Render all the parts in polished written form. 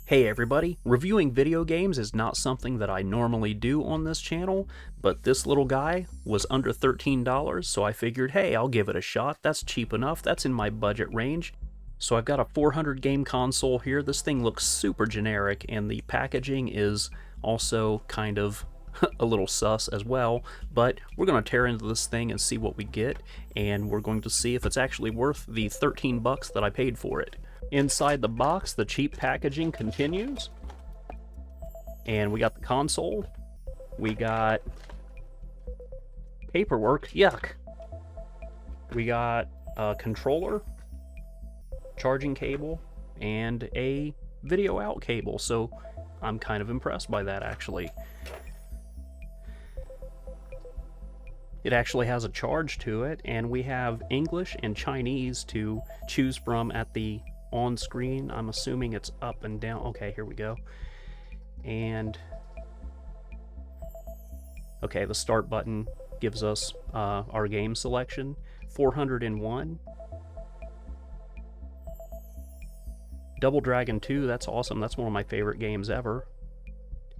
Hey everybody, reviewing video games is not something that I normally do on this channel, but this little guy was under $13, so I figured, hey, I'll give it a shot. That's cheap enough, that's in my budget range. So I've got a 400 game console here. This thing looks super generic, and the packaging is also kind of a little sus as well, but we're going to tear into this thing and see what we get, and we're going to see if it's actually worth the 13 bucks that I paid for it. Inside the box, the cheap packaging continues. And we got the console. We got paperwork. Yuck. We got a controller, charging cable, and a video out cable. So I'm kind of impressed by that, actually. It actually has a charge to it, and we have English and Chinese to choose from at the on screen. I'm assuming it's up and down. Okay, here we go. And okay, the start button gives us our game selection. 401. Double Dragon 2, that's awesome. That's one of my favorite games ever.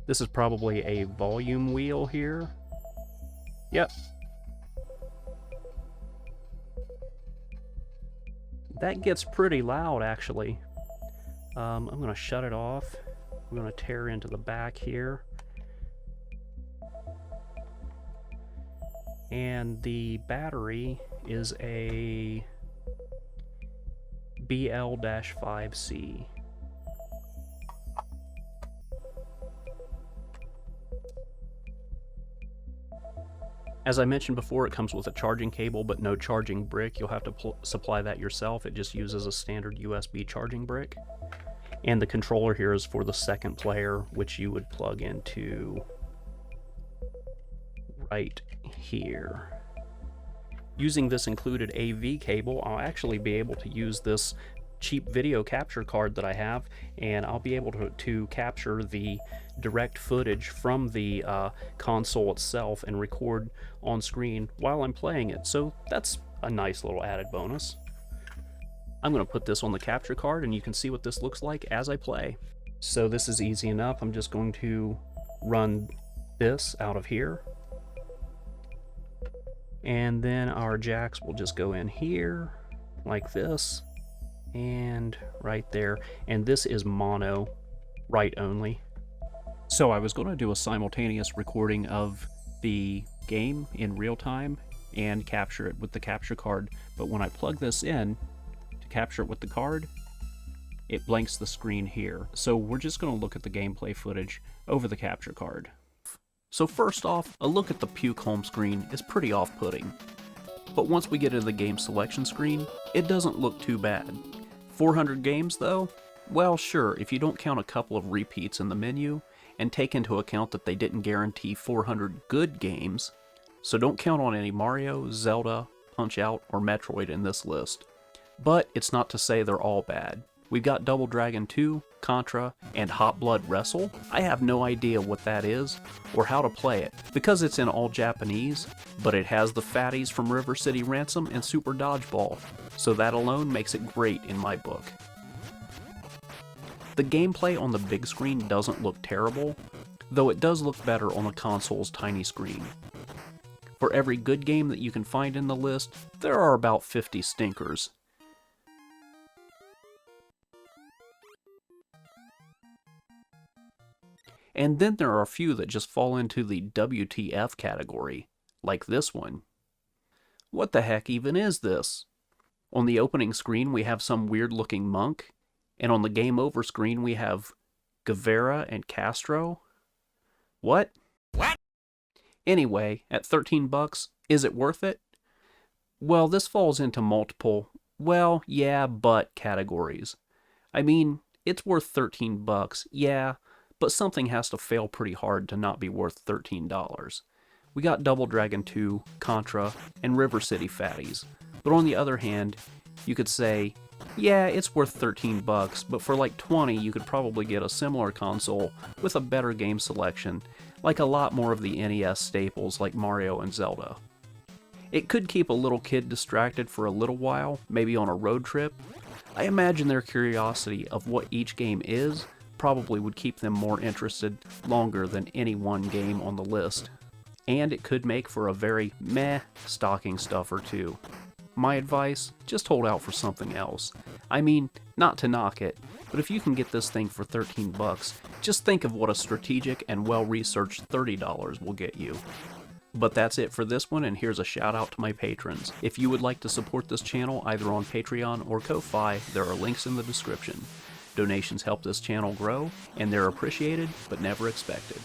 This is probably a volume wheel here. Yep. That gets pretty loud, actually. I'm going to shut it off. I'm going to tear into the back here. And the battery is a BL-5C. As I mentioned before, it comes with a charging cable, but no charging brick. You'll have to supply that yourself. It just uses a standard USB charging brick. And the controller here is for the second player, which you would plug into right here. Using this included AV cable, I'll actually be able to use this cheap video capture card that I have, and I'll be able to capture the direct footage from the console itself and record on screen while I'm playing it. So that's a nice little added bonus. I'm going to put this on the capture card and you can see what this looks like as I play. So this is easy enough. I'm just going to run this out of here. And then our jacks will just go in here like this. And right there, and this is mono, right only. So I was going to do a simultaneous recording of the game in real time and capture it with the capture card, but when I plug this in to capture it with the card, it blanks the screen here. So we're just going to look at the gameplay footage over the capture card. So first off, a look at the puke home screen is pretty off-putting, but once we get into the game selection screen, it doesn't look too bad. 400 games though? Well, sure, if you don't count a couple of repeats in the menu, and take into account that they didn't guarantee 400 good games, so don't count on any Mario, Zelda, Punch-Out, or Metroid in this list. But it's not to say they're all bad. We've got Double Dragon 2, Contra, and Hot Blood Wrestle. I have no idea what that is, or how to play it, because it's in all Japanese, but it has the fatties from River City Ransom and Super Dodgeball, so that alone makes it great in my book. The gameplay on the big screen doesn't look terrible, though it does look better on the console's tiny screen. For every good game that you can find in the list, there are about 50 stinkers. And then there are a few that just fall into the WTF category, like this one. What the heck even is this? On the opening screen we have some weird looking monk, and on the game over screen we have Guevara and Castro. What? Anyway, at 13 bucks, is it worth it? Well, this falls into multiple, well, yeah, but categories. I mean, it's worth 13 bucks, yeah, but something has to fail pretty hard to not be worth $13. We got Double Dragon 2, Contra, and River City fatties. But on the other hand, you could say, yeah, it's worth 13 bucks, but for like 20 you could probably get a similar console with a better game selection, like a lot more of the NES staples like Mario and Zelda. It could keep a little kid distracted for a little while, maybe on a road trip. I imagine their curiosity of what each game is probably would keep them more interested longer than any one game on the list. And it could make for a very meh stocking stuffer too. My advice, just hold out for something else. I mean, not to knock it, but if you can get this thing for 13 bucks, just think of what a strategic and well-researched $30 will get you. But that's it for this one, and here's a shout out to my patrons. If you would like to support this channel either on Patreon or Ko-Fi, there are links in the description. Donations help this channel grow, and they're appreciated but never expected.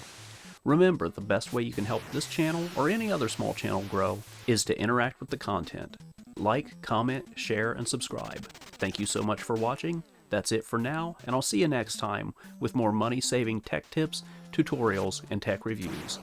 Remember, the best way you can help this channel or any other small channel grow is to interact with the content. Like, comment, share, and subscribe. Thank you so much for watching. That's it for now, and I'll see you next time with more money-saving tech tips, tutorials, and tech reviews.